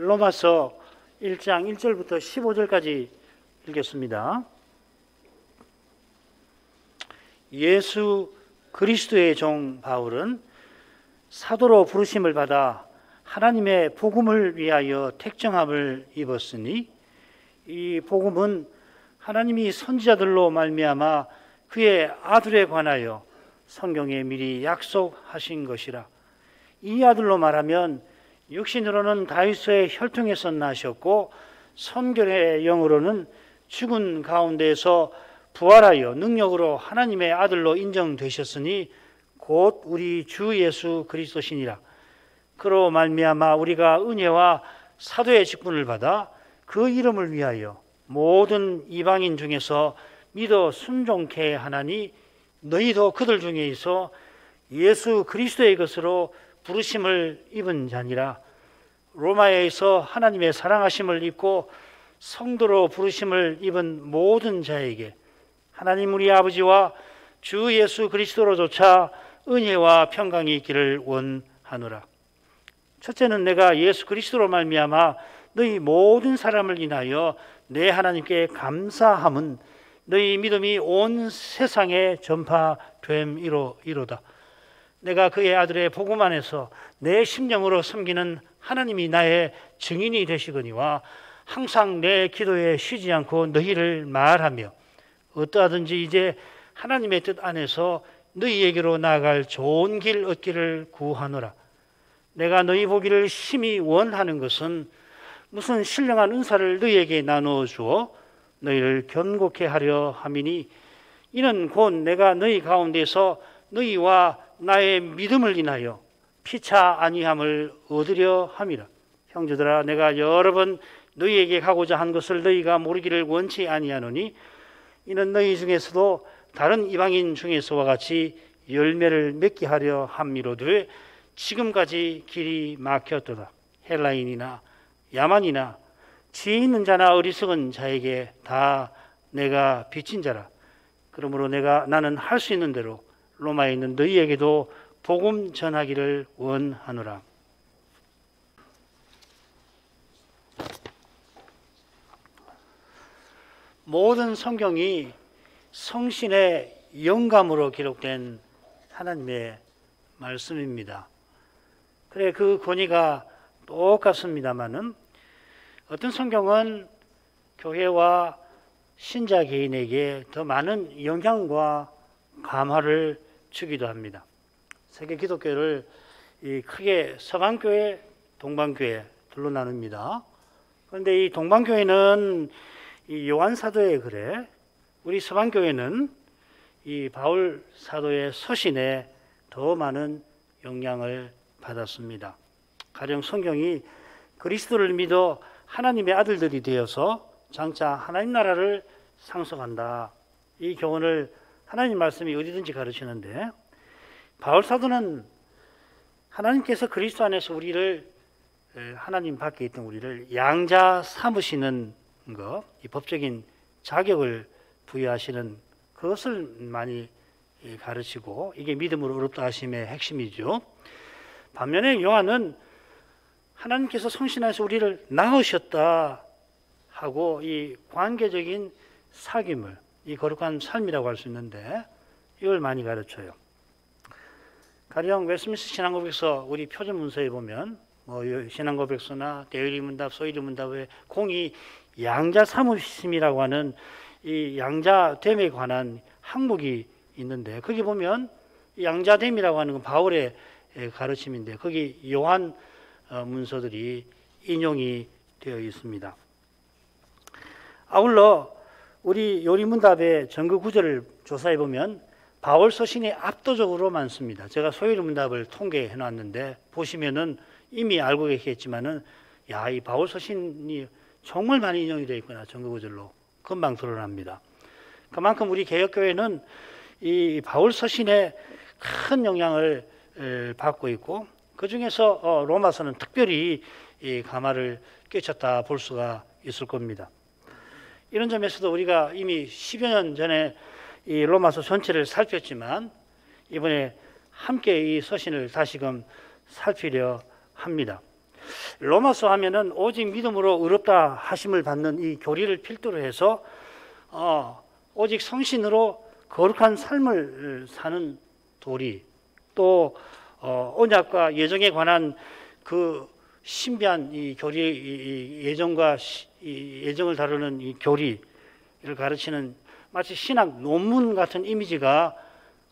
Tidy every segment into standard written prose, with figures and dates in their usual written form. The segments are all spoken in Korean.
로마서 1장 1절부터 15절까지 읽겠습니다. 예수 그리스도의 종 바울은 사도로 부르심을 받아 하나님의 복음을 위하여 택정함을 입었으니 이 복음은 하나님이 선지자들로 말미암아 그의 아들에 관하여 성경에 미리 약속하신 것이라. 이 아들로 말하면 육신으로는 다윗의 혈통에서 나셨고 선결의 영으로는 죽은 가운데에서 부활하여 능력으로 하나님의 아들로 인정되셨으니 곧 우리 주 예수 그리스도시니라. 그로 말미암아 우리가 은혜와 사도의 직분을 받아 그 이름을 위하여 모든 이방인 중에서 믿어 순종케 하나니 너희도 그들 중에 있어 예수 그리스도의 것으로 부르심을 입은 자니라. 로마에서 하나님의 사랑하심을 입고 성도로 부르심을 입은 모든 자에게 하나님 우리 아버지와 주 예수 그리스도로조차 은혜와 평강이 있기를 원하노라. 첫째는 내가 예수 그리스도로 말미암아 너희 모든 사람을 인하여 내 하나님께 감사함은 너희 믿음이 온 세상에 전파됨이로다. 내가 그의 아들의 복음 안에서 내 심령으로 섬기는 하나님이 나의 증인이 되시거니와 항상 내 기도에 쉬지 않고 너희를 말하며 어떠하든지 이제 하나님의 뜻 안에서 너희에게로 나아갈 좋은 길 얻기를 구하노라. 내가 너희 보기를 심히 원하는 것은 무슨 신령한 은사를 너희에게 나누어 주어 너희를 견고케 하려 함이니 이는 곧 내가 너희 가운데서 너희와 나의 믿음을 인하여 피차 아니함을 얻으려 함이라. 형제들아, 내가 여러 번 너희에게 가고자 한 것을 너희가 모르기를 원치 아니하노니 이는 너희 중에서도 다른 이방인 중에서와 같이 열매를 맺게 하려 함이로되 지금까지 길이 막혔도다. 헬라인이나 야만이나 지혜 있는 자나 어리석은 자에게 다 내가 빚진 자라. 그러므로 나는 할 수 있는 대로 로마에 있는 너희에게도 복음 전하기를 원하노라. 모든 성경이 성신의 영감으로 기록된 하나님의 말씀입니다. 그래, 그 권위가 똑같습니다만은 어떤 성경은 교회와 신자 개인에게 더 많은 영향과 감화를 주기도 합니다. 세계 기독교를 크게 서방교회, 동방교회 둘로 나눕니다. 그런데 이 동방교회는 이 요한 사도의 글에, 우리 서방교회는 이 바울 사도의 서신에 더 많은 영향을 받았습니다. 가령 성경이 그리스도를 믿어 하나님의 아들들이 되어서 장차 하나님 나라를 상속한다. 이 교훈을 하나님 말씀이 어디든지 가르치는데 바울 사도는 하나님께서 그리스도 안에서 우리를, 하나님 밖에 있던 우리를 양자 삼으시는 것, 이 법적인 자격을 부여하시는 그것을 많이 가르치고 이게 믿음으로 어렵다 하심의 핵심이죠. 반면에 요한은 하나님께서 성신하셔서 우리를 낳으셨다 하고 이 관계적인 사귐을, 이 거룩한 삶이라고 할 수 있는데 이걸 많이 가르쳐요. 가령 웨스트민스터 신앙고백서 우리 표준 문서에 보면 신앙고백서나 대의문답, 소의문답에 공이 양자 삼으심이라고 하는 이 양자됨에 관한 항목이 있는데 거기 보면 양자됨이라고 하는 건 바울의 가르침인데 거기 요한 문서들이 인용이 되어 있습니다. 아울러 우리 요리문답의 전그 구절을 조사해 보면 바울 서신이 압도적으로 많습니다. 제가 소요리문답을 통계해 놨는데 보시면은 이미 알고 계시겠지만은 이 바울 서신이 정말 많이 인용이 되어 있구나, 전그 구절로 금방 드러납니다. 그만큼 우리 개혁교회는 이 바울 서신에 큰 영향을 받고 있고 그 중에서 로마서는 특별히 이 감화를 끼쳤다 볼 수가 있을 겁니다. 이런 점에서도 우리가 이미 10여 년 전에 이 로마서 전체를 살폈지만 이번에 함께 이 서신을 다시금 살피려 합니다. 로마서 하면은 오직 믿음으로 의롭다 하심을 받는 이 교리를 필두로 해서 오직 성신으로 거룩한 삶을 사는 도리, 또 언약과 예정에 관한 그 신비한 이 교리, 이 예정과 이 예정을 다루는 이 교리를 가르치는 마치 신학 논문 같은 이미지가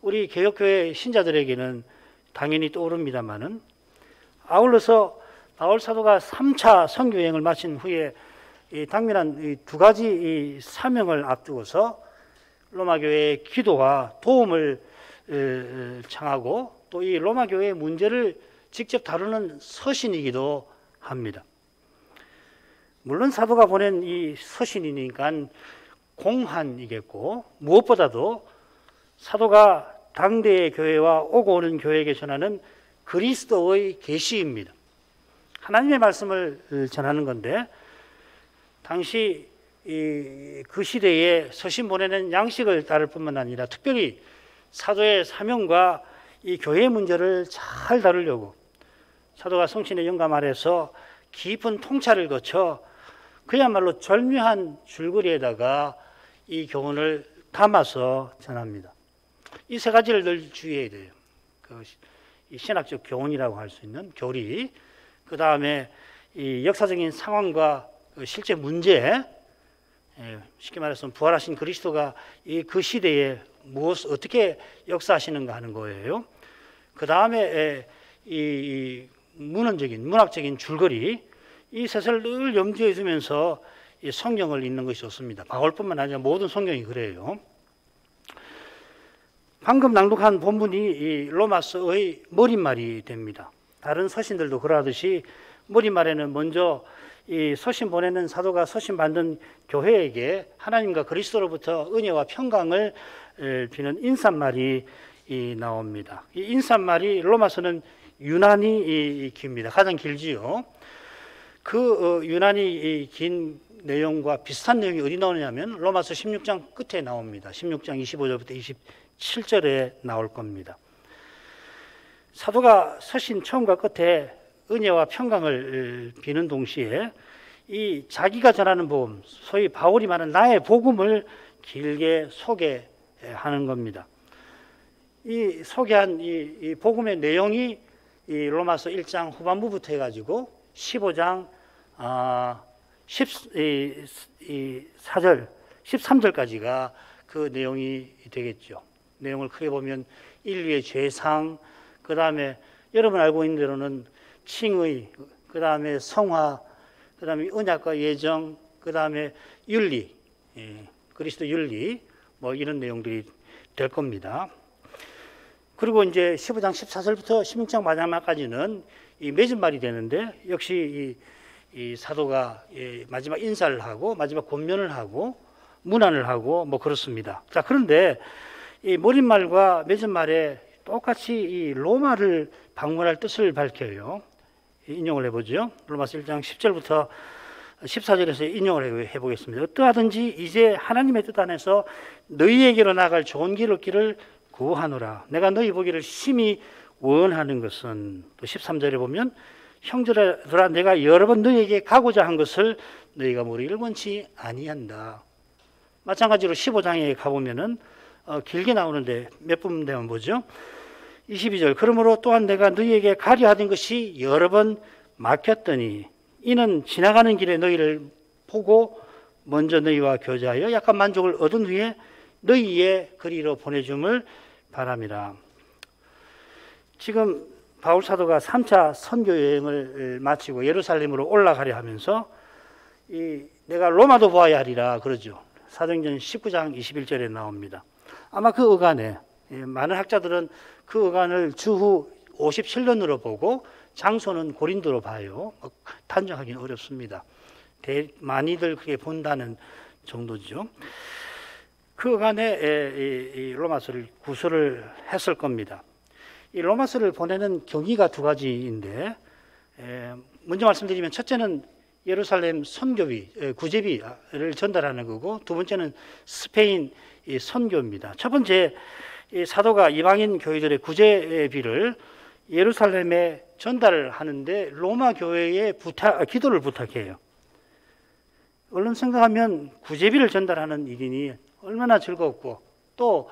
우리 개혁교회 신자들에게는 당연히 떠오릅니다만은, 아울러서 바울 사도가 3차 선교 여행을 마친 후에 이 당면한 이 두 가지 이 사명을 앞두고서 로마 교회의 기도와 도움을 청하고 또 이 로마 교회의 문제를 직접 다루는 서신이기도 합니다. 물론 사도가 보낸 이 서신이니까 공한이겠고, 무엇보다도 사도가 당대의 교회와 오고 오는 교회에게 전하는 그리스도의 계시입니다. 하나님의 말씀을 전하는 건데, 당시 그 시대에 서신 보내는 양식을 따를 뿐만 아니라 특별히 사도의 사명과 이 교회의 문제를 잘 다루려고 사도가 성신의 영감 아래서 깊은 통찰을 거쳐 그야말로 절묘한 줄거리에다가 이 교훈을 담아서 전합니다. 이 세 가지를 늘 주의해야 돼요. 이 신학적 교훈이라고 할 수 있는 교리, 그 다음에 이 역사적인 상황과 실제 문제, 쉽게 말해서 부활하신 그리스도가 그 시대에 무엇 어떻게 역사하시는가 하는 거예요. 그 다음에 이 문학적인 줄거리, 이 셋을 늘 염두에 두면서 이 성경을 읽는 것이 좋습니다. 바울뿐만 아니라 모든 성경이 그래요. 방금 낭독한 본문이 이 로마서의 머릿말이 됩니다. 다른 서신들도 그러하듯이 머릿말에는 먼저 이 서신 보내는 사도가 서신 받는 교회에게 하나님과 그리스도로부터 은혜와 평강을 비는 인사말이 나옵니다. 이 인사말이 로마서는 유난히 깁니다. 가장 길지요. 그 유난히 긴 내용과 비슷한 내용이 어디 나오냐면 로마서 16장 끝에 나옵니다. 16장 25절부터 27절에 나올 겁니다. 사도가 서신 처음과 끝에 은혜와 평강을 비는 동시에 이 자기가 전하는 복음, 소위 바울이 말하는 나의 복음을 길게 소개하는 겁니다. 이 소개한 이 복음의 내용이 이 로마서 1장 후반부부터 해가지고 15장 14절, 13절까지가 그 내용이 되겠죠. 내용을 크게 보면 인류의 죄상, 그 다음에 여러분 알고 있는 대로는 칭의, 그 다음에 성화, 그 다음에 언약과 예정, 그 다음에 윤리, 그리스도 윤리, 뭐 이런 내용들이 될 겁니다. 그리고 이제 15장 14절부터 16장 마지막까지는 이 맺은 말이 되는데, 역시 이 사도가 마지막 인사를 하고 마지막 권면을 하고 문안을 하고 뭐 그렇습니다. 자, 그런데 이 머릿말과 맺은 말에 똑같이 이 로마를 방문할 뜻을 밝혀요. 인용을 해보죠. 로마서 1장 10절부터 14절에서 인용을 해보겠습니다. 어떠하든지 이제 하나님의 뜻 안에서 너희에게로 나갈 좋은 길을 얻기를 구하노라. 내가 너희 보기를 심히 원하는 것은, 또 13절에 보면 형제들아 내가 여러 번 너희에게 가고자 한 것을 너희가 모르기를 원치 아니한다. 마찬가지로 15장에 가보면은 길게 나오는데 몇 분 되면 보죠. 22절, 그러므로 또한 내가 너희에게 가려 하던 것이 여러 번 막혔더니 이는 지나가는 길에 너희를 보고 먼저 너희와 교제하여 약간 만족을 얻은 후에 너희의 거리로 보내줌을 바랍니다. 지금 바울 사도가 3차 선교 여행을 마치고 예루살렘으로 올라가려 하면서 내가 로마도 보아야 하리라 그러죠. 사도행전 19장 21절에 나옵니다. 아마 그 어간에 많은 학자들은 그 어간을 주후 57년으로 보고 장소는 고린도로 봐요. 단정하기는 어렵습니다. 많이들 그렇게 본다는 정도죠. 그 어간에 이 로마서를 구술을 했을 겁니다. 이 로마서를 보내는 경위가 두 가지인데, 먼저 말씀드리면 첫째는 예루살렘 선교비, 구제비를 전달하는 거고, 두 번째는 스페인 선교입니다. 첫 번째, 이 사도가 이방인 교회들의 구제비를 예루살렘에 전달을 하는데 로마 교회에 기도를 부탁해요. 얼른 생각하면 구제비를 전달하는 일이니 얼마나 즐겁고 또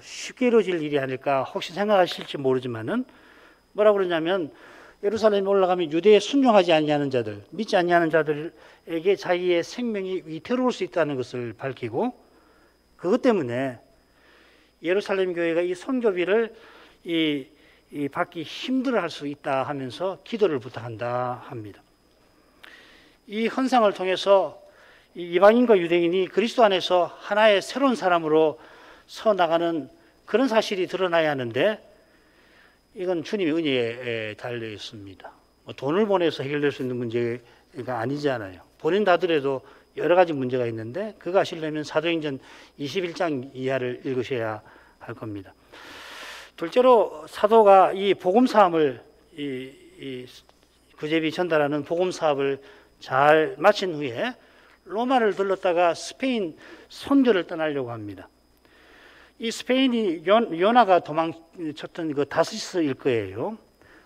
쉽게 이루어질 일이 아닐까 혹시 생각하실지 모르지만은 뭐라고 그러냐면 예루살렘에 올라가면 유대에 순종하지 아니하는 자들, 믿지 아니하는 자들에게 자기의 생명이 위태로울 수 있다는 것을 밝히고 그것 때문에 예루살렘 교회가 이 선교비를 받기 힘들어할 수 있다 하면서 기도를 부탁한다 합니다. 이 헌상을 통해서 이방인과 유대인이 그리스도 안에서 하나의 새로운 사람으로 서 나가는 그런 사실이 드러나야 하는데 이건 주님의 은혜에 달려 있습니다. 돈을 보내서 해결될 수 있는 문제가 아니잖아요. 보낸다더라도 여러 가지 문제가 있는데 그거 아시려면 사도행전 21장 이하를 읽으셔야 할 겁니다. 둘째로 사도가 이 복음 사업을 이 구제비 전달하는 복음 사업을 잘 마친 후에 로마를 들렀다가 스페인 선교를 떠나려고 합니다. 이 스페인이 요나가 도망쳤던 그 다시스일 거예요.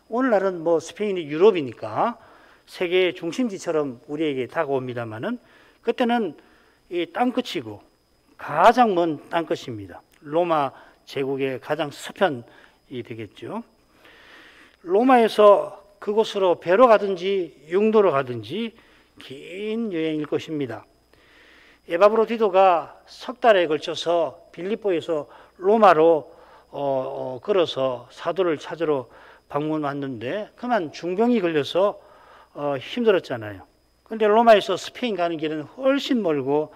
오늘날은 뭐 스페인이 유럽이니까 세계의 중심지처럼 우리에게 다가옵니다만은 그때는 이 땅끝이고 가장 먼 땅끝입니다. 로마 제국의 가장 서편이 되겠죠. 로마에서 그곳으로 배로 가든지 육로로 가든지 긴 여행일 것입니다. 에바브로디도가 석 달에 걸쳐서 빌립보에서 로마로 걸어서 사도를 찾으러 방문했는데 그만 중병이 걸려서 힘들었잖아요. 그런데 로마에서 스페인 가는 길은 훨씬 멀고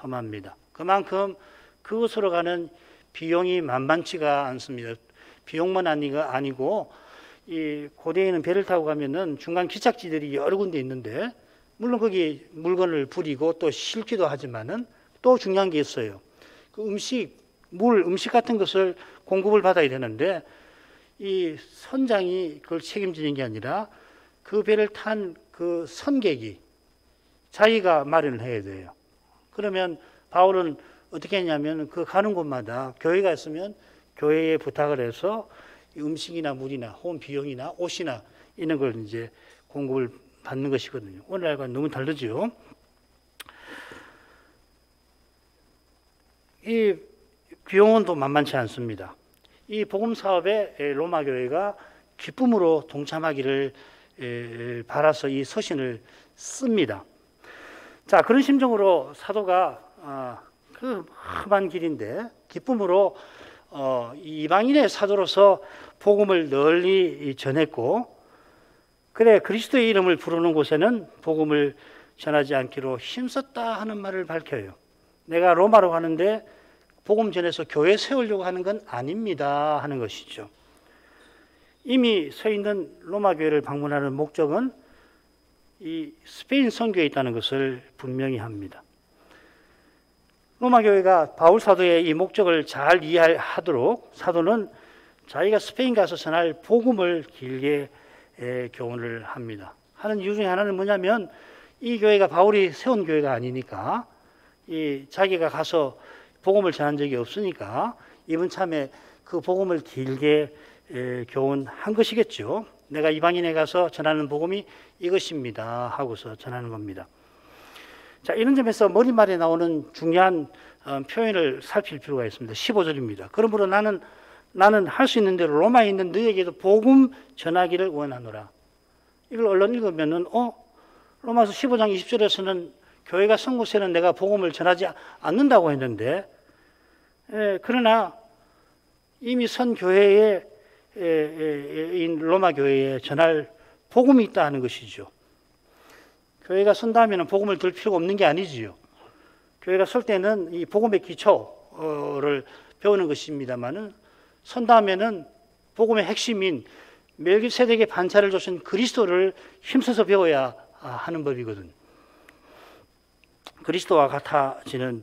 험합니다. 그만큼 그곳으로 가는 비용이 만만치가 않습니다. 비용만 아니고 이 고대에는 배를 타고 가면은 중간 기착지들이 여러 군데 있는데 물론 거기 물건을 부리고 또 싣기도 하지만은 또 중요한 게 있어요. 그 음식 같은 것을 공급을 받아야 되는데 이 선장이 그걸 책임지는 게 아니라 그 배를 탄 그 선객이 자기가 마련을 해야 돼요. 그러면 바울은 어떻게 했냐면 그 가는 곳마다 교회가 있으면 교회에 부탁을 해서 음식이나 물이나 혹은 비용이나 옷이나 이런 걸 이제 공급을 받는 것이거든요. 오늘날과 너무 다르죠. 이 비용은 또 만만치 않습니다. 이 복음 사업에 로마 교회가 기쁨으로 동참하기를 바라서 이 서신을 씁니다. 자, 그런 심정으로 사도가 그 험한 길인데 기쁨으로 이방인의 사도로서 복음을 널리 전했고, 그래 그리스도의 이름을 부르는 곳에는 복음을 전하지 않기로 힘썼다 하는 말을 밝혀요. 내가 로마로 가는데 복음 전해서 교회 세우려고 하는 건 아닙니다 하는 것이죠. 이미 서 있는 로마 교회를 방문하는 목적은 이 스페인 선교에 있다는 것을 분명히 합니다. 로마 교회가 바울 사도의 이 목적을 잘 이해하도록 사도는 자기가 스페인 가서 전할 복음을 길게 교훈을 합니다. 하는 이유 중에 하나는 뭐냐면 이 교회가 바울이 세운 교회가 아니니까 이 자기가 가서 복음을 전한 적이 없으니까 이번 참에 그 복음을 길게 교훈한 것이겠죠. 내가 이방인에 가서 전하는 복음이 이것입니다 하고서 전하는 겁니다. 자, 이런 점에서 머릿말에 나오는 중요한 표현을 살필 필요가 있습니다. 15절입니다. 그러므로 나는 할 수 있는 대로 로마에 있는 너에게도 복음 전하기를 원하노라. 이걸 얼른 읽으면은 로마서 15장 20절에서는 교회가 선 곳에는 내가 복음을 전하지 않는다고 했는데, 그러나 이미 선 교회에 로마 교회에 전할 복음이 있다 하는 것이죠. 교회가 선다면 복음을 들 필요가 없는 게 아니지요. 교회가 설 때는 이 복음의 기초를 배우는 것입니다만은 선다면은 복음의 핵심인 멜기세덱의 반차를 주신 그리스도를 힘써서 배워야 하는 법이거든요. 그리스도와 같아지는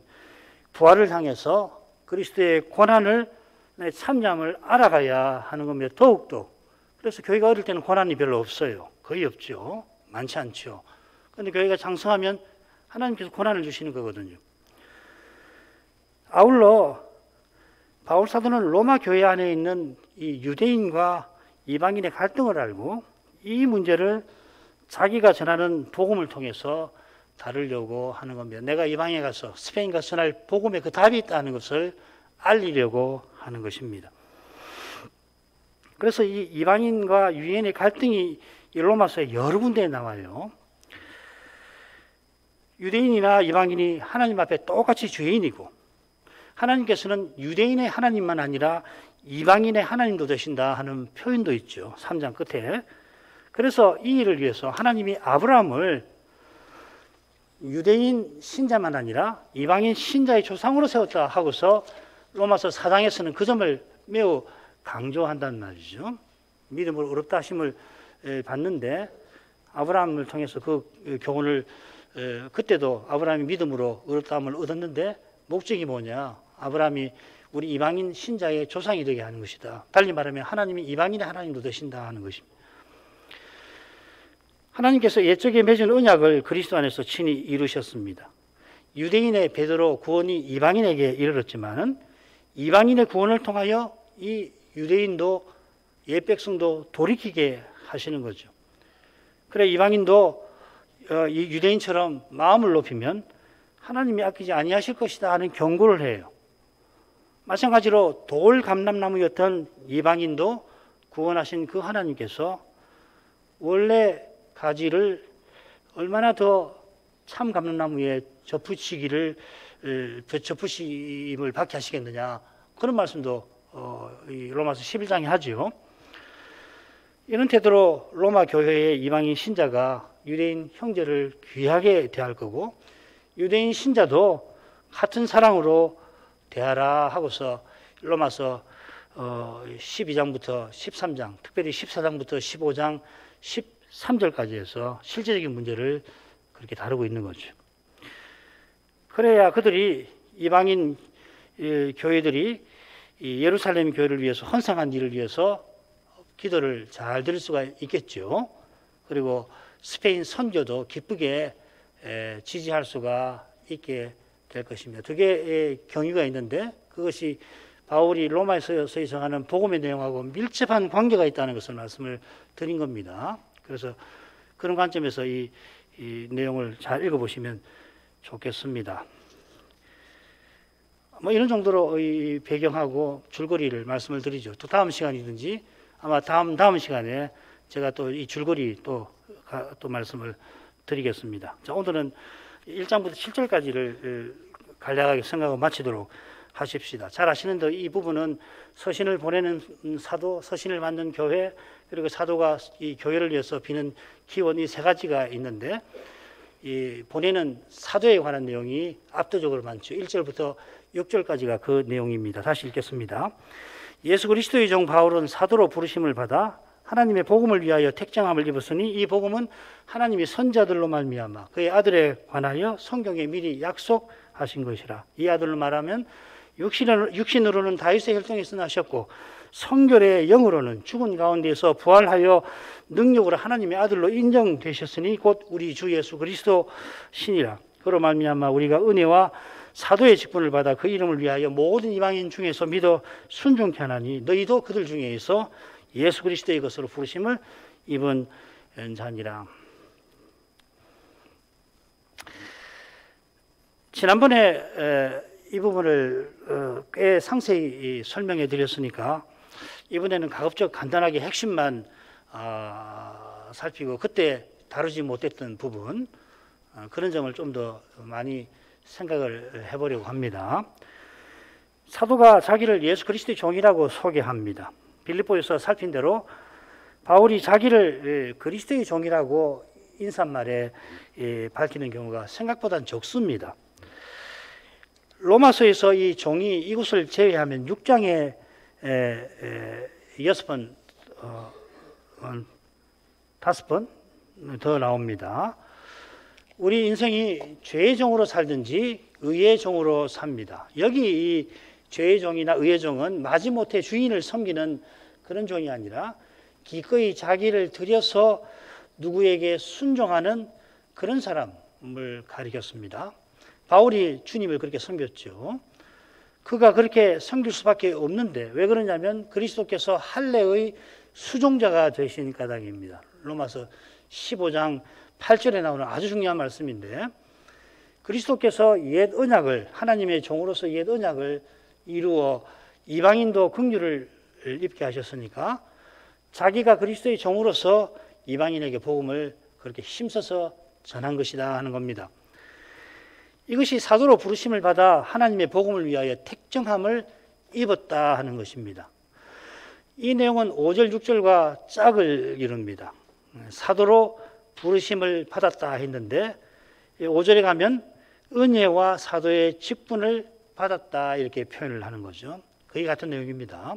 부활을 향해서 그리스도의 고난을 참여함을 알아가야 하는 겁니다. 더욱더. 그래서 교회가 어릴 때는 고난이 별로 없어요. 거의 없죠. 많지 않죠. 그런데 교회가 장성하면 하나님께서 고난을 주시는 거거든요. 아울러 바울 사도는 로마 교회 안에 있는 이 유대인과 이방인의 갈등을 알고 이 문제를 자기가 전하는 복음을 통해서 다루려고 하는 겁니다. 내가 이방에 가서 스페인 가서 전할 복음에 그 답이 있다는 것을 알리려고 하는 것입니다. 그래서 이 이방인과 유대인의 갈등이 로마서에 여러 군데에 나와요. 유대인이나 이방인이 하나님 앞에 똑같이 죄인이고 하나님께서는 유대인의 하나님만 아니라 이방인의 하나님도 되신다 하는 표현도 있죠. 3장 끝에. 그래서 이 일을 위해서 하나님이 아브라함을 유대인 신자만 아니라 이방인 신자의 조상으로 세웠다 하고서 로마서 4장에서는 그 점을 매우 강조한단 말이죠. 믿음으로 어렵다 하심을 받는데 아브라함을 통해서 그 교훈을 그때도 아브라함이 믿음으로 어렵다함을 얻었는데 목적이 뭐냐? 아브라함이 우리 이방인 신자의 조상이 되게 하는 것이다. 달리 말하면 하나님이 이방인의 하나님도 되신다 하는 것입니다. 하나님께서 옛적에 맺은 언약을 그리스도 안에서 친히 이루셨습니다. 유대인의 베드로 구원이 이방인에게 이르렀지만은 이방인의 구원을 통하여 이 유대인도 옛 백성도 돌이키게 하시는 거죠. 그래 이방인도 이 유대인처럼 마음을 높이면 하나님이 아끼지 아니하실 것이다 하는 경고를 해요. 마찬가지로 돌 감람나무였던 이방인도 구원하신 그 하나님께서 원래 가지를 얼마나 더 참 감람나무에 접붙이심을 받게 하시겠느냐 그런 말씀도 이 로마서 11장에 하죠. 이런 태도로 로마 교회의 이방인 신자가 유대인 형제를 귀하게 대할 거고 유대인 신자도 같은 사랑으로 대하라 하고서 로마서 12장부터 13장, 특별히 14장부터 15장 13절까지 해서 실제적인 문제를 그렇게 다루고 있는 거죠. 그래야 그들이 이방인 교회들이 예루살렘 교회를 위해서 헌상한 일을 위해서 기도를 잘 드릴 수가 있겠죠. 그리고 스페인 선교도 기쁘게 지지할 수가 있게 될 것입니다. 두 개의 경위가 있는데 그것이 바울이 로마에서 서의성하는 복음의 내용하고 밀접한 관계가 있다는 것을 말씀을 드린 겁니다. 그래서 그런 관점에서 이 내용을 잘 읽어보시면 좋겠습니다. 뭐 이런 정도로 이 배경하고 줄거리를 말씀을 드리죠. 또 다음 시간이든지 아마 다음 시간에 제가 또 이 줄거리 또 말씀을 드리겠습니다. 자, 오늘은 1장부터 7절까지를 간략하게 생각하고 마치도록 하십시다. 잘 아시는데 이 부분은 서신을 보내는 사도, 서신을 받는 교회, 그리고 사도가 이 교회를 위해서 비는 기원 이 세 가지가 있는데 이 보내는 사도에 관한 내용이 압도적으로 많죠. 1절부터 6절까지가 그 내용입니다. 다시 읽겠습니다. 예수 그리스도의 종 바울은 사도로 부르심을 받아 하나님의 복음을 위하여 택정함을 입었으니 이 복음은 하나님이 선자들로 말미암아 그의 아들에 관하여 성경에 미리 약속하신 것이라. 이 아들로 말하면 육신으로는 다윗의 혈통에서 나셨고 성결의 영으로는 죽은 가운데에서 부활하여 능력으로 하나님의 아들로 인정되셨으니 곧 우리 주 예수 그리스도 신이라. 그로 말미암아 우리가 은혜와 사도의 직분을 받아 그 이름을 위하여 모든 이방인 중에서 믿어 순종케 하나니 너희도 그들 중에서 예수 그리스도의 것으로 부르심을 입은 자니라. 지난번에 이 부분을 꽤 상세히 설명해 드렸으니까 이번에는 가급적 간단하게 핵심만 살피고 그때 다루지 못했던 부분 그런 점을 좀 더 많이 생각을 해보려고 합니다. 사도가 자기를 예수 그리스도의 종이라고 소개합니다. 빌립보에서 살핀 대로 바울이 자기를 그리스도의 종이라고 인사말에 밝히는 경우가 생각보다는 적습니다. 로마서에서 이 종이 이곳을 제외하면 6장에 6번, 5번 더 나옵니다. 우리 인생이 죄의 종으로 살든지 의의 종으로 삽니다. 여기 이 죄의 종이나 의의 종은 마지못해 주인을 섬기는 그런 종이 아니라 기꺼이 자기를 들여서 누구에게 순종하는 그런 사람을 가리켰습니다. 바울이 주님을 그렇게 섬겼죠. 그가 그렇게 섬길 수밖에 없는데 왜 그러냐면 그리스도께서 할례의 수종자가 되신 까닭입니다. 로마서 15장 8절에 나오는 아주 중요한 말씀인데, 그리스도께서 옛 언약을, 하나님의 종으로서 옛 언약을 이루어 이방인도 긍휼을 입게 하셨으니까 자기가 그리스도의 종으로서 이방인에게 복음을 그렇게 힘써서 전한 것이다 하는 겁니다. 이것이 사도로 부르심을 받아 하나님의 복음을 위하여 택정함을 입었다 하는 것입니다. 이 내용은 5절, 6절과 짝을 이룹니다. 사도로 부르심을 받았다 했는데 5절에 가면 은혜와 사도의 직분을 받았다 이렇게 표현을 하는 거죠. 거의 같은 내용입니다.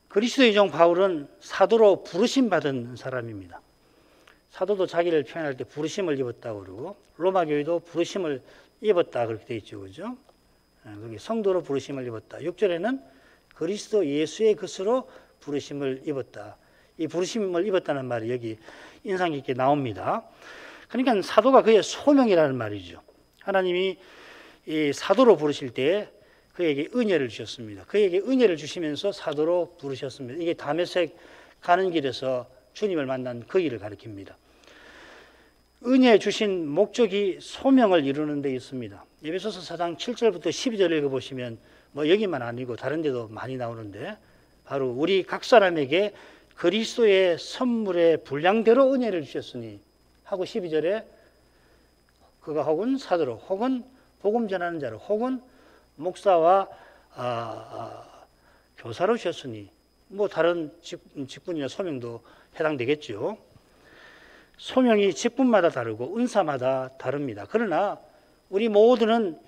그리스도의 종 바울은 사도로 부르심 받은 사람입니다. 사도도 자기를 표현할 때 부르심을 입었다고 그러고 로마 교회도 부르심을 입었다 그렇게 되어 있죠. 그죠? 거기 성도로 부르심을 입었다. 6절에는 그리스도 예수의 것으로 부르심을 입었다. 이 부르심을 입었다는 말이 여기 인상 깊게 나옵니다. 그러니까 사도가 그의 소명이라는 말이죠. 하나님이 이 사도로 부르실 때 그에게 은혜를 주셨습니다. 그에게 은혜를 주시면서 사도로 부르셨습니다. 이게 다메섹 가는 길에서 주님을 만난 그 일을 가리킵니다. 은혜 주신 목적이 소명을 이루는 데 있습니다. 에베소서 4장 7절부터 12절 읽어보시면 뭐 여기만 아니고 다른 데도 많이 나오는데 바로 우리 각 사람에게 그리스도의 선물의 분량대로 은혜를 주셨으니 하고 12절에 그가 혹은 사도로 혹은 복음 전하는 자로 혹은 목사와 교사로 주셨으니 뭐 다른 직분이나 소명도 해당되겠죠. 소명이 직분마다 다르고 은사마다 다릅니다. 그러나 우리 모두는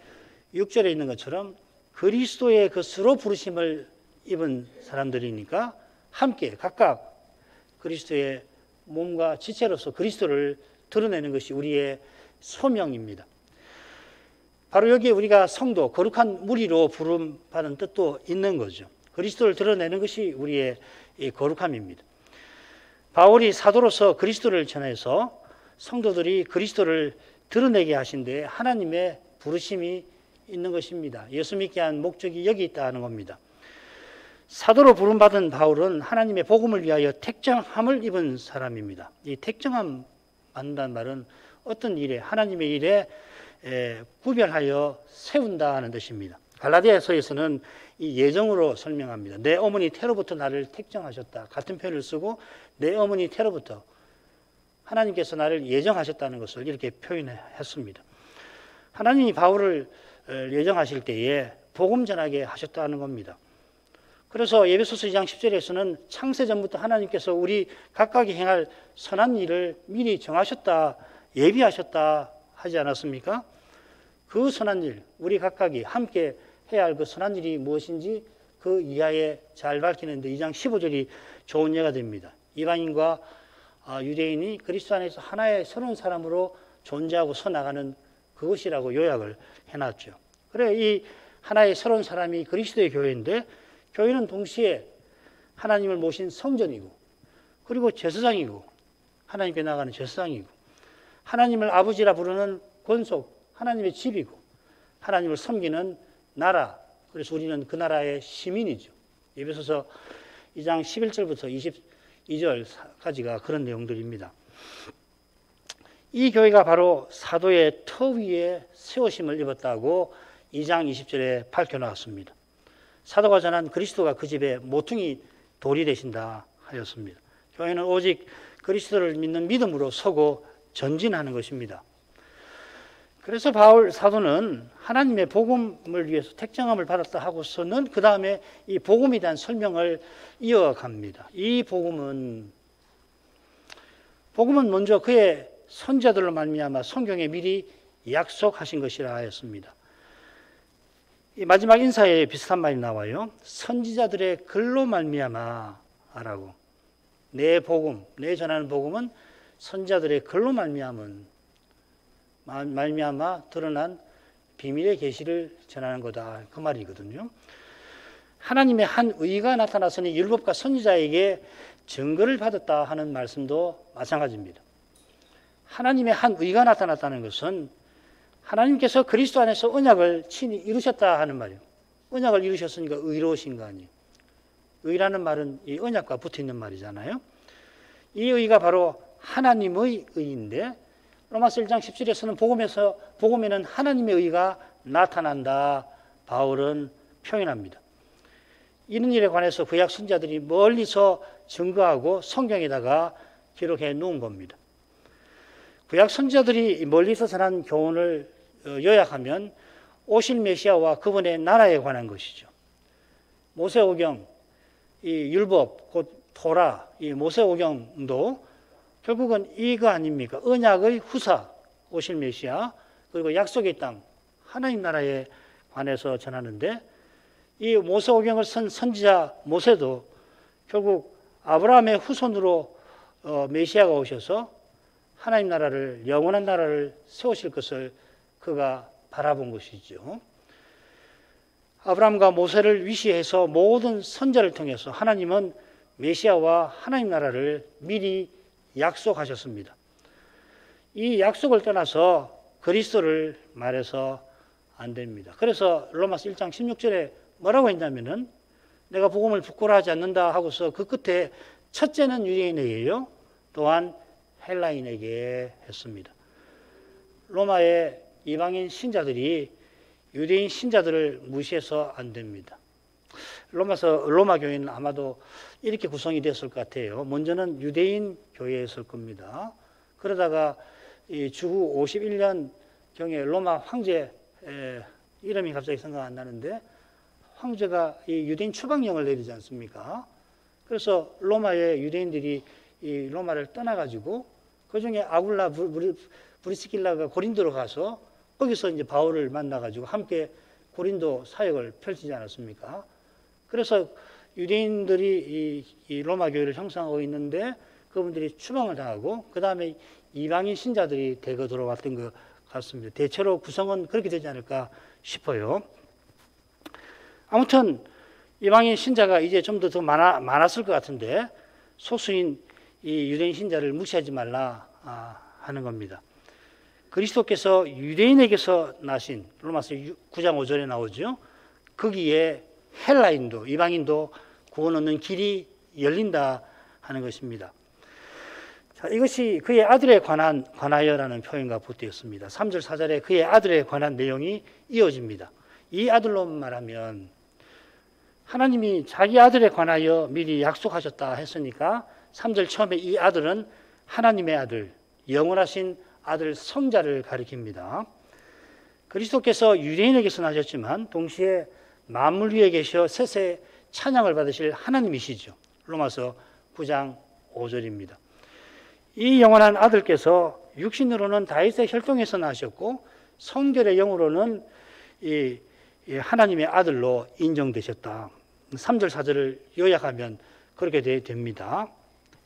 6절에 있는 것처럼 그리스도의 것으로 부르심을 입은 사람들이니까 함께 각각 그리스도의 몸과 지체로서 그리스도를 드러내는 것이 우리의 소명입니다. 바로 여기에 우리가 성도, 거룩한 무리로 부름받은 뜻도 있는 거죠. 그리스도를 드러내는 것이 우리의 거룩함입니다. 바울이 사도로서 그리스도를 전해서 성도들이 그리스도를 드러내게 하신 데에 하나님의 부르심이 있는 것입니다. 예수 믿게 한 목적이 여기 있다는 겁니다. 사도로 부름받은 바울은 하나님의 복음을 위하여 택정함을 입은 사람입니다. 이 택정함 받는다는 말은 어떤 일에, 하나님의 일에 구별하여 세운다 는 뜻입니다. 갈라디아서에서는 이 예정으로 설명합니다. 내 어머니 태로부터 나를 택정하셨다. 같은 표현을 쓰고 내 어머니 태로부터 하나님께서 나를 예정하셨다는 것을 이렇게 표현했습니다. 하나님이 바울을 예정하실 때에 복음 전하게 하셨다는 겁니다. 그래서 에베소서 2장 10절에서는 창세전부터 하나님께서 우리 각각이 행할 선한 일을 미리 정하셨다, 예비하셨다 하지 않았습니까? 그 선한 일, 우리 각각이 함께 해야 할 그 선한 일이 무엇인지 그 이하에 잘 밝히는데 2장 15절이 좋은 예가 됩니다. 이방인과 유대인이 그리스도 안에서 하나의 새로운 사람으로 존재하고 서나가는 그것이라고 요약을 해놨죠. 그래, 이 하나의 새로운 사람이 그리스도의 교회인데 교회는 동시에 하나님을 모신 성전이고 그리고 제사장이고 하나님께 나가는 제사장이고 하나님을 아버지라 부르는 권속, 하나님의 집이고 하나님을 섬기는 나라, 그래서 우리는 그 나라의 시민이죠. 에베소서 2장 11절부터 22절까지가 그런 내용들입니다. 이 교회가 바로 사도의 터 위에 세우심을 입었다고 2장 20절에 밝혀놨습니다. 사도가 전한 그리스도가 그 집에 모퉁이 돌이 되신다 하였습니다. 교회는 오직 그리스도를 믿는 믿음으로 서고 전진하는 것입니다. 그래서 바울 사도는 하나님의 복음을 위해서 택정함을 받았다 하고서는 그 다음에 이 복음에 대한 설명을 이어갑니다. 이 복음은 먼저 그의 선지자들로 말미암아 성경에 미리 약속하신 것이라 하였습니다. 이 마지막 인사에 비슷한 말이 나와요. 선지자들의 글로 말미암아라고. 내 복음, 내 전하는 복음은 선지자들의 글로 말미암아 드러난 비밀의 계시를 전하는 거다. 그 말이거든요. 하나님의 한 의가 나타났으니 율법과 선지자에게 증거를 받았다 하는 말씀도 마찬가지입니다. 하나님의 한 의가 나타났다는 것은 하나님께서 그리스도 안에서 언약을 친히 이루셨다 하는 말이에요. 언약을 이루셨으니까 의로우신 거 아니에요. 의라는 말은 이 언약과 붙어 있는 말이잖아요. 이 의가 바로 하나님의 의인데 로마서 1장 17절에서는 복음에는 하나님의 의가 나타난다. 바울은 표현합니다. 이런 일에 관해서 구약 선지자들이 멀리서 증거하고 성경에다가 기록해 놓은 겁니다. 구약 선지자들이 멀리서 전한 교훈을 요약하면 오실 메시아와 그분의 나라에 관한 것이죠. 모세오경, 이 율법, 곧 토라, 이 모세오경도 결국은 이거 아닙니까? 언약의 후사, 오실 메시아, 그리고 약속의 땅, 하나님 나라에 관해서 전하는데 이 모세오경을 쓴 선지자 모세도 결국 아브라함의 후손으로 메시아가 오셔서 하나님 나라를, 영원한 나라를 세우실 것을 그가 바라본 것이죠. 아브라함과 모세를 위시해서 모든 선지자를 통해서 하나님은 메시아와 하나님 나라를 미리 약속하셨습니다. 이 약속을 떠나서 그리스도를 말해서 안 됩니다. 그래서 로마서 1장 16절에 뭐라고 했냐면은 내가 복음을 부끄러워하지 않는다 하고서 그 끝에 첫째는 유대인에게요, 또한 헬라인에게 했습니다. 로마의 이방인 신자들이 유대인 신자들을 무시해서 안 됩니다. 로마 교회는 아마도 이렇게 구성이 됐을 것 같아요. 먼저는 유대인 교회였을 겁니다. 그러다가 이 주후 51년경에 로마 황제 이름이 갑자기 생각 안 나는데 황제가 이 유대인 추방령을 내리지 않습니까? 그래서 로마의 유대인들이 이 로마를 떠나가지고 그 중에 아굴라 브리스길라가 고린도로 가서 거기서 이제 바울을 만나가지고 함께 고린도 사역을 펼치지 않았습니까? 그래서 유대인들이 이 로마 교회를 형성하고 있는데 그분들이 추방을 당하고 그 다음에 이방인 신자들이 대거 들어왔던 것 같습니다. 대체로 구성은 그렇게 되지 않을까 싶어요. 아무튼 이방인 신자가 이제 좀 더 많았을 것 같은데 소수인 이 유대인 신자를 무시하지 말라 하는 겁니다. 그리스도께서 유대인에게서 나신 로마서 9장 5절에 나오죠. 거기에 헬라인도 이방인도 구원 얻는 길이 열린다 하는 것입니다. 자, 이것이 그의 아들에 관하여라는 표현과 붙어 있습니다. 3절 4절에 그의 아들에 관한 내용이 이어집니다. 이 아들로 말하면 하나님이 자기 아들에 관하여 미리 약속하셨다 했으니까 3절 처음에 이 아들은 하나님의 아들, 영원하신 아들 성자를 가리킵니다. 그리스도께서 유대인에게서 나셨지만 동시에 만물 위에 계셔 세세 찬양을 받으실 하나님이시죠. 로마서 9장 5절입니다. 이 영원한 아들께서 육신으로는 다윗의 혈통에서 나셨고 성결의 영으로는 이 하나님의 아들로 인정되셨다. 3절 4절을 요약하면 그렇게 됩니다.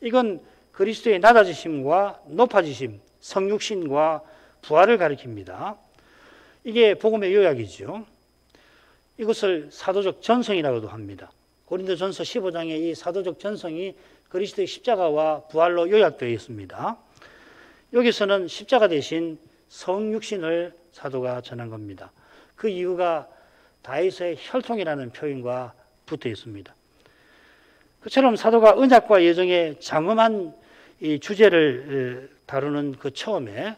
이건 그리스도의 낮아지심과 높아지심, 성육신과 부활을 가리킵니다. 이게 복음의 요약이죠. 이것을 사도적 전성이라고도 합니다. 고린도전서 15장에 이 사도적 전성이 그리스도의 십자가와 부활로 요약되어 있습니다. 여기서는 십자가 대신 성육신을 사도가 전한 겁니다. 그 이유가 다윗의 혈통이라는 표현과 붙어 있습니다. 그처럼 사도가 언약과 예정의 장엄한 이 주제를 다루는 그 처음에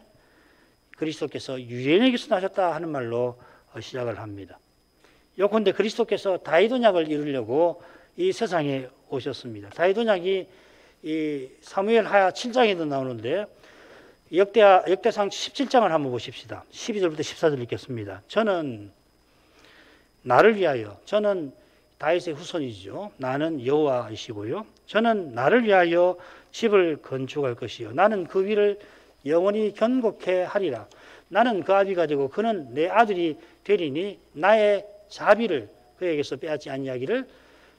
그리스도께서 유대인에게서 나셨다 하는 말로 시작을 합니다. 요컨대 그리스도께서 다윗 언약을 이루려고 이 세상에 오셨습니다. 다윗 언약이 이 사무엘 하야 7장에도 나오는데 역대상 17장을 한번 보십시다. 12절부터 14절 읽겠습니다. 저는 나를 위하여, 저는 다윗의 후손이죠. 나는 여호와이시고요. 저는 나를 위하여 집을 건축할 것이요. 나는 그 위를 영원히 견고케 하리라. 나는 그 아비가 되고 그는 내 아들이 되리니 나의 자비를 그에게서 빼앗지 아니하기를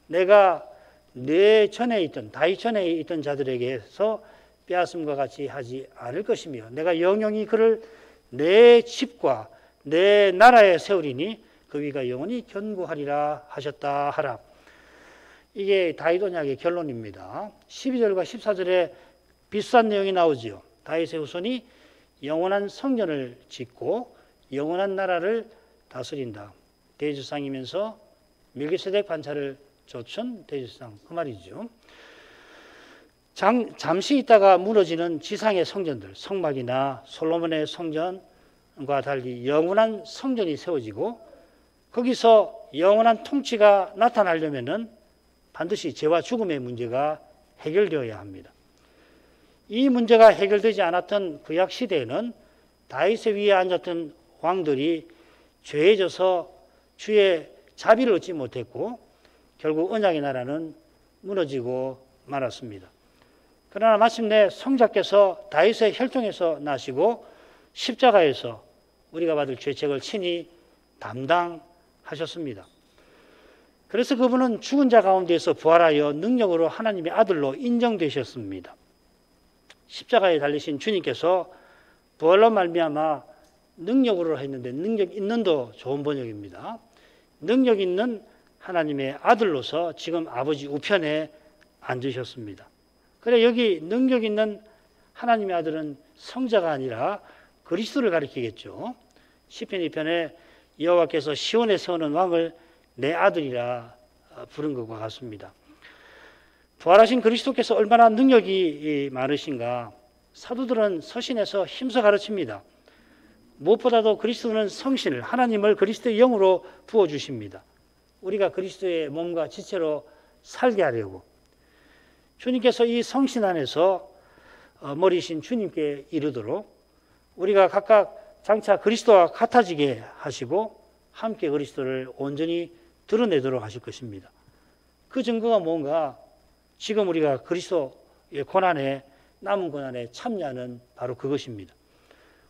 내가 내 전에 있던 다윗 전에 있던 자들에게서 빼앗음과 같이 하지 않을 것이며 내가 영영이 그를 내 집과 내 나라에 세우리니 그 위가 영원히 견고하리라 하셨다 하라. 이게 다윗 언약의 결론입니다. 12절과 14절에 비슷한 내용이 나오지요. 다윗의 후손이 영원한 성전을 짓고 영원한 나라를 다스린다. 대제사장이면서 멜기세덱 반차를 조천 대제사장 그 말이죠. 잠시 있다가 무너지는 지상의 성전들, 성막이나 솔로몬의 성전과 달리 영원한 성전이 세워지고 거기서 영원한 통치가 나타나려면은 반드시 죄와 죽음의 문제가 해결되어야 합니다. 이 문제가 해결되지 않았던 구약 시대에는 다윗의 위에 앉았던 왕들이 죄에 져서 주의 자비를 얻지 못했고 결국 언약의 나라는 무너지고 말았습니다. 그러나 마침내 성자께서 다윗의 혈통에서 나시고 십자가에서 우리가 받을 죄책을 친히 담당하셨습니다. 그래서 그분은 죽은 자 가운데서 부활하여 능력으로 하나님의 아들로 인정되셨습니다. 십자가에 달리신 주님께서 부활로 말미암아 능력으로 했는데 능력 있는도 좋은 번역입니다. 능력 있는 하나님의 아들로서 지금 아버지 우편에 앉으셨습니다. 그래 여기 능력 있는 하나님의 아들은 성자가 아니라 그리스도를 가리키겠죠. 시편 2편에 여호와께서 시온에 세우는 왕을 내 아들이라 부른 것과 같습니다. 부활하신 그리스도께서 얼마나 능력이 많으신가 사도들은 서신에서 힘써 가르칩니다. 무엇보다도 그리스도는 성신을 하나님을 그리스도의 영으로 부어주십니다. 우리가 그리스도의 몸과 지체로 살게 하려고 주님께서 이 성신 안에서 머리신 주님께 이르도록 우리가 각각 장차 그리스도와 같아지게 하시고 함께 그리스도를 온전히 드러내도록 하실 것입니다. 그 증거가 뭔가 지금 우리가 그리스도의 고난에 남은 고난에 참여하는 바로 그것입니다.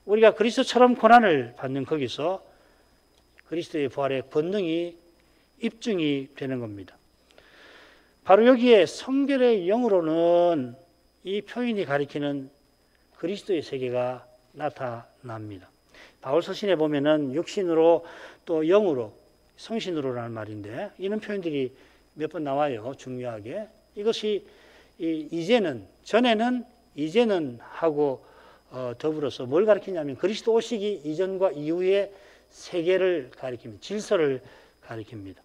우리가 그리스도처럼 고난을 받는 거기서 그리스도의 부활의 권능이 입증이 되는 겁니다. 바로 여기에 성결의 영으로는 이 표현이 가리키는 그리스도의 세계가 나타납니다. 바울 서신에 보면은 육신으로 또 영으로 성신으로라는 말인데 이런 표현들이 몇 번 나와요. 중요하게 이것이 이제는 전에는 이제는 하고 더불어서 뭘 가리키냐면 그리스도 오시기 이전과 이후의 세계를 가리킵니다. 질서를 가리킵니다.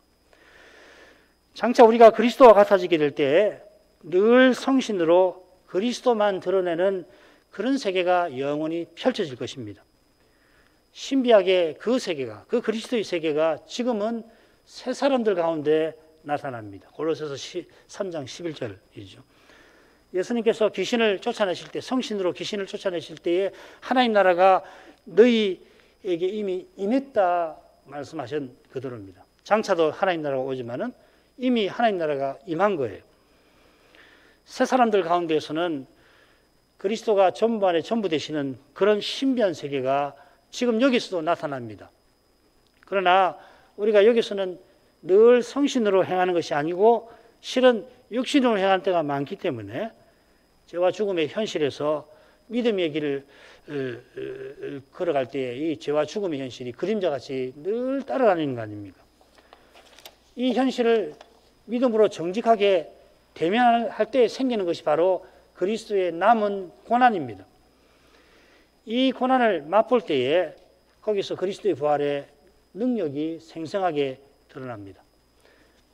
장차 우리가 그리스도와 같아지게 될 때 늘 성신으로 그리스도만 드러내는 그런 세계가 영원히 펼쳐질 것입니다. 신비하게 그 세계가 그 그리스도의 세계가 지금은 새 사람들 가운데 나타납니다. 골로새서 3장 11절이죠. 예수님께서 귀신을 쫓아내실 때 성신으로 귀신을 쫓아내실 때에 하나님 나라가 너희에게 이미 임했다 말씀하신 그대로입니다. 장차도 하나님 나라가 오지만은 이미 하나님 나라가 임한 거예요. 새 사람들 가운데에서는 그리스도가 전부 안에 전부 되시는 그런 신비한 세계가 지금 여기서도 나타납니다. 그러나 우리가 여기서는 늘 성신으로 행하는 것이 아니고 실은 육신으로 행하는 때가 많기 때문에 죄와 죽음의 현실에서 믿음의 길을 걸어갈 때에 이 죄와 죽음의 현실이 그림자같이 늘 따라다니는 거 아닙니까? 이 현실을 믿음으로 정직하게 대면할 때 생기는 것이 바로 그리스도의 남은 고난입니다. 이 고난을 맛볼 때에 거기서 그리스도의 부활의 능력이 생생하게 드러납니다.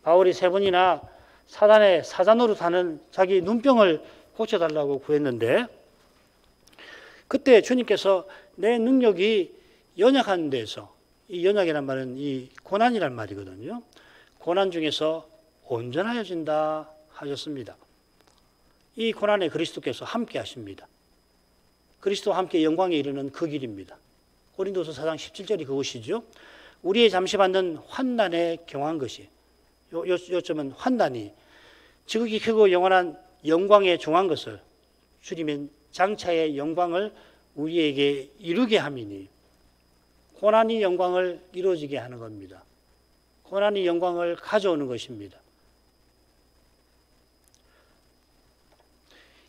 바울이 3번이나 사단의 사자노릇 하는 자기 눈병을 고쳐달라고 구했는데 그때 주님께서 내 능력이 연약한 데서 이 연약이란 말은 이 고난이란 말이거든요. 고난 중에서 온전하여진다 하셨습니다. 이 고난에 그리스도께서 함께 하십니다. 그리스도와 함께 영광에 이르는 그 길입니다. 고린도서 4장 17절이 그것이죠. 우리의 잠시 받는 환난에 경한 것이 요점은 환난이 지극히 크고 영원한 영광에 종한 것을 주님의 장차의 영광을 우리에게 이루게 함이니 고난이 영광을 이루어지게 하는 겁니다. 고난이 영광을 가져오는 것입니다.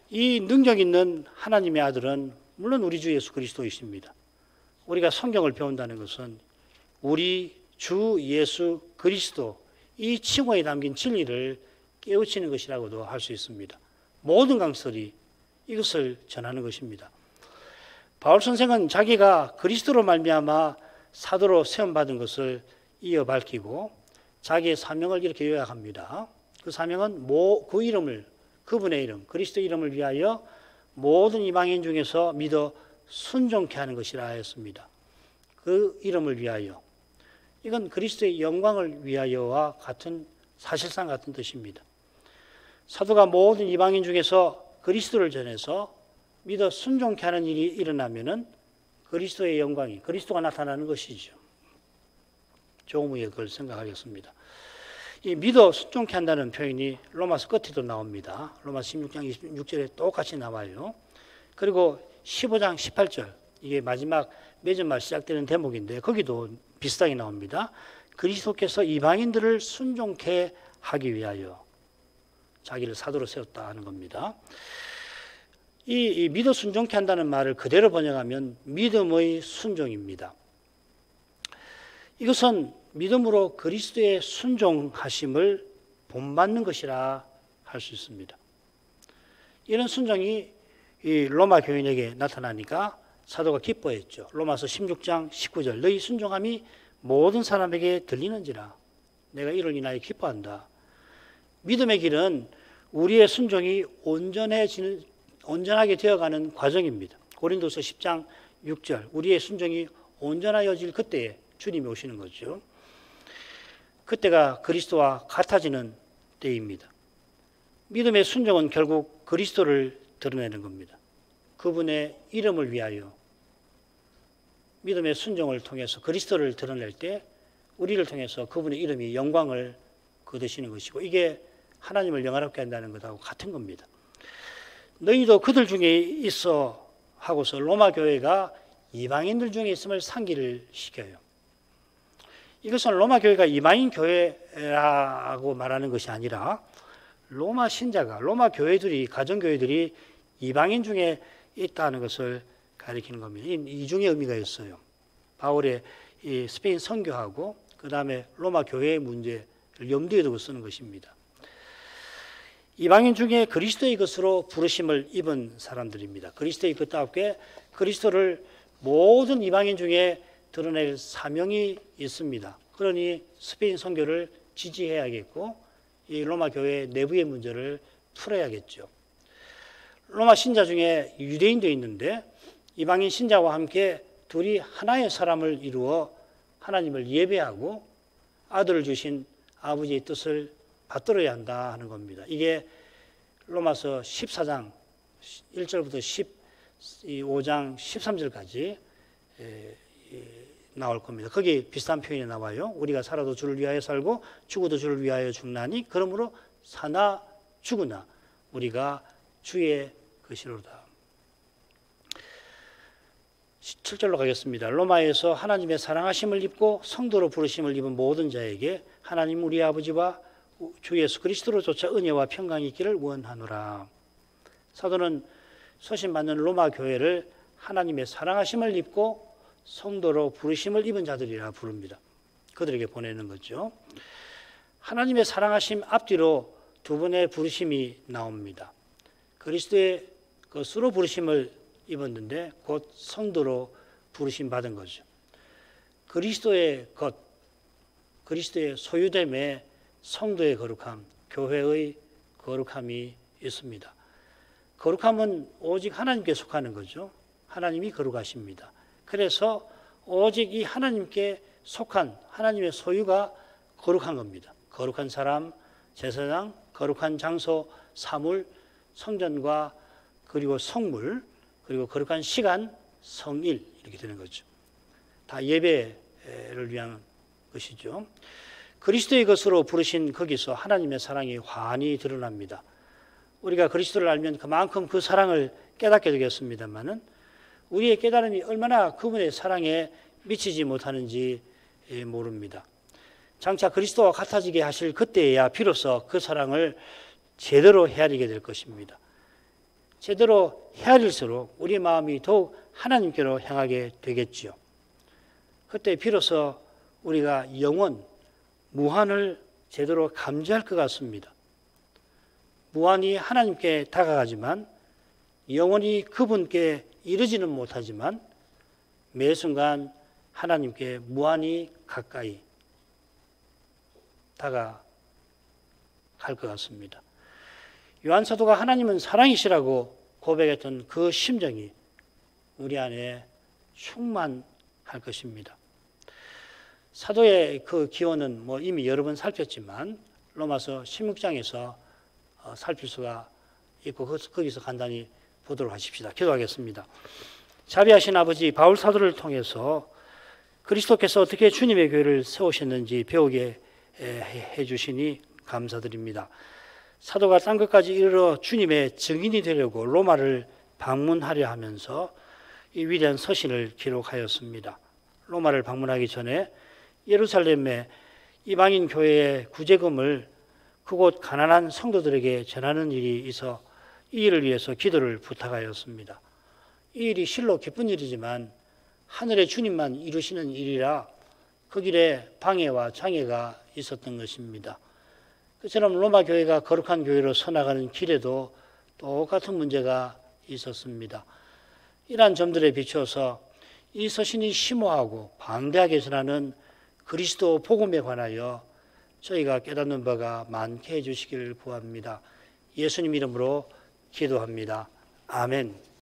이 능력 있는 하나님의 아들은 물론 우리 주 예수 그리스도이십니다. 우리가 성경을 배운다는 것은 우리 주 예수 그리스도 이 칭호에 담긴 진리를 깨우치는 것이라고도 할 수 있습니다. 모든 강설이 이것을 전하는 것입니다. 바울 선생은 자기가 그리스도로 말미암아 사도로 세움받은 것을 이어 밝히고 자기의 사명을 이렇게 요약합니다. 그 사명은 그 이름을, 그분의 이름, 그리스도 이름을 위하여 모든 이방인 중에서 믿어 순종케 하는 것이라 하였습니다. 그 이름을 위하여. 이건 그리스도의 영광을 위하여와 같은, 사실상 같은 뜻입니다. 사도가 모든 이방인 중에서 그리스도를 전해서 믿어 순종케 하는 일이 일어나면은 그리스도의 영광이, 그리스도가 나타나는 것이죠. 좋은 의미에 그걸 생각하겠습니다. 이 믿어 순종케 한다는 표현이 로마서 끝에도 나옵니다. 로마서 16장 26절에 똑같이 나와요. 그리고 15장 18절, 이게 마지막 매점말 시작되는 대목인데 거기도 비슷하게 나옵니다. 그리스도께서 이방인들을 순종케 하기 위하여 자기를 사도로 세웠다 하는 겁니다. 이 믿어 순종케 한다는 말을 그대로 번역하면 믿음의 순종입니다. 이것은 믿음으로 그리스도의 순종하심을 본받는 것이라 할 수 있습니다. 이런 순종이 이 로마 교인에게 나타나니까 사도가 기뻐했죠. 로마서 16장 19절, 너희 순종함이 모든 사람에게 들리는지라 내가 이를 인하여 기뻐한다. 믿음의 길은 우리의 순종이 온전하게 되어가는 과정입니다. 고린도서 10장 6절, 우리의 순종이 온전하여질 그때에 주님이 오시는 거죠. 그때가 그리스도와 같아지는 때입니다. 믿음의 순종은 결국 그리스도를 드러내는 겁니다. 그분의 이름을 위하여 믿음의 순종을 통해서 그리스도를 드러낼 때 우리를 통해서 그분의 이름이 영광을 거두시는 것이고, 이게 하나님을 영화롭게 한다는 것하고 같은 겁니다. 너희도 그들 중에 있어 하고서 로마 교회가 이방인들 중에 있음을 상기를 시켜요. 이것은 로마 교회가 이방인 교회라고 말하는 것이 아니라 로마 신자가, 로마 교회들이, 가정교회들이 이방인 중에 있다는 것을 가리키는 겁니다. 이중의 의미가 있어요. 바울의 이 스페인 선교하고 그 다음에 로마 교회의 문제를 염두에 두고 쓰는 것입니다. 이방인 중에 그리스도의 것으로 부르심을 입은 사람들입니다. 그리스도의 것답게 그리스도를 모든 이방인 중에 드러낼 사명이 있습니다. 그러니 스페인 선교를 지지해야겠고 이 로마 교회 내부의 문제를 풀어야겠죠. 로마 신자 중에 유대인도 있는데 이방인 신자와 함께 둘이 하나의 사람을 이루어 하나님을 예배하고 아들을 주신 아버지의 뜻을 받들어야 한다 하는 겁니다. 이게 로마서 14장 1절부터 15장 13절까지 나올 겁니다. 거기 비슷한 표현이 나와요. 우리가 살아도 주를 위하여 살고 죽어도 주를 위하여 죽나니 그러므로 사나 죽으나 우리가 주의 것이로다. 7절로 가겠습니다. 로마에서 하나님의 사랑하심을 입고 성도로 부르심을 입은 모든 자에게 하나님 우리 아버지와 주 예수 그리스도로조차 은혜와 평강이 있기를 원하노라. 사도는 소신받는 로마 교회를 하나님의 사랑하심을 입고 성도로 부르심을 입은 자들이라 부릅니다. 그들에게 보내는 거죠. 하나님의 사랑하심 앞뒤로 두 번의 부르심이 나옵니다. 그리스도의 것으로 부르심을 입었는데 곧 성도로 부르심 받은 거죠. 그리스도의 것, 그리스도의 소유됨에 성도의 거룩함, 교회의 거룩함이 있습니다. 거룩함은 오직 하나님께 속하는 거죠. 하나님이 거룩하십니다. 그래서 오직 이 하나님께 속한 하나님의 소유가 거룩한 겁니다. 거룩한 사람, 제사장, 거룩한 장소, 사물, 성전과 그리고 성물, 그리고 거룩한 시간, 성일 이렇게 되는 거죠. 다 예배를 위한 것이죠. 그리스도의 것으로 부르신 거기서 하나님의 사랑이 환히 드러납니다. 우리가 그리스도를 알면 그만큼 그 사랑을 깨닫게 되겠습니다만은 우리의 깨달음이 얼마나 그분의 사랑에 미치지 못하는지 모릅니다. 장차 그리스도와 같아지게 하실 그때에야 비로소 그 사랑을 제대로 헤아리게 될 것입니다. 제대로 헤아릴수록 우리 마음이 더욱 하나님께로 향하게 되겠지요. 그때 비로소 우리가 영원, 무한을 제대로 감지할 것 같습니다. 무한히 하나님께 다가가지만 영원히 그분께 이르지는 못하지만 매 순간 하나님께 무한히 가까이 다가갈 할 것 같습니다. 요한 사도가 하나님은 사랑이시라고 고백했던 그 심정이 우리 안에 충만할 것입니다. 사도의 그 기원은 이미 여러 번 살폈지만 로마서 16장에서 살필 수가 있고 거기서 간단히 보도록 하십시다. 기도하겠습니다. 자비하신 아버지 바울 사도를 통해서 그리스도께서 어떻게 주님의 교회를 세우셨는지 배우게 해주시니 감사드립니다. 사도가 땅 끝까지 이르러 주님의 증인이 되려고 로마를 방문하려 하면서 이 위대한 서신을 기록하였습니다. 로마를 방문하기 전에 예루살렘의 이방인 교회의 구제금을 그곳 가난한 성도들에게 전하는 일이 있어 이 일을 위해서 기도를 부탁하였습니다. 이 일이 실로 기쁜 일이지만 하늘의 주님만 이루시는 일이라 그 길에 방해와 장애가 있었던 것입니다. 그처럼 로마 교회가 거룩한 교회로 서나가는 길에도 똑같은 문제가 있었습니다. 이러한 점들에 비추어서 이 서신이 심오하고 방대하게 전하는 그리스도 복음에 관하여 저희가 깨닫는 바가 많게 해주시기를 구합니다. 예수님 이름으로 기도합니다. 아멘.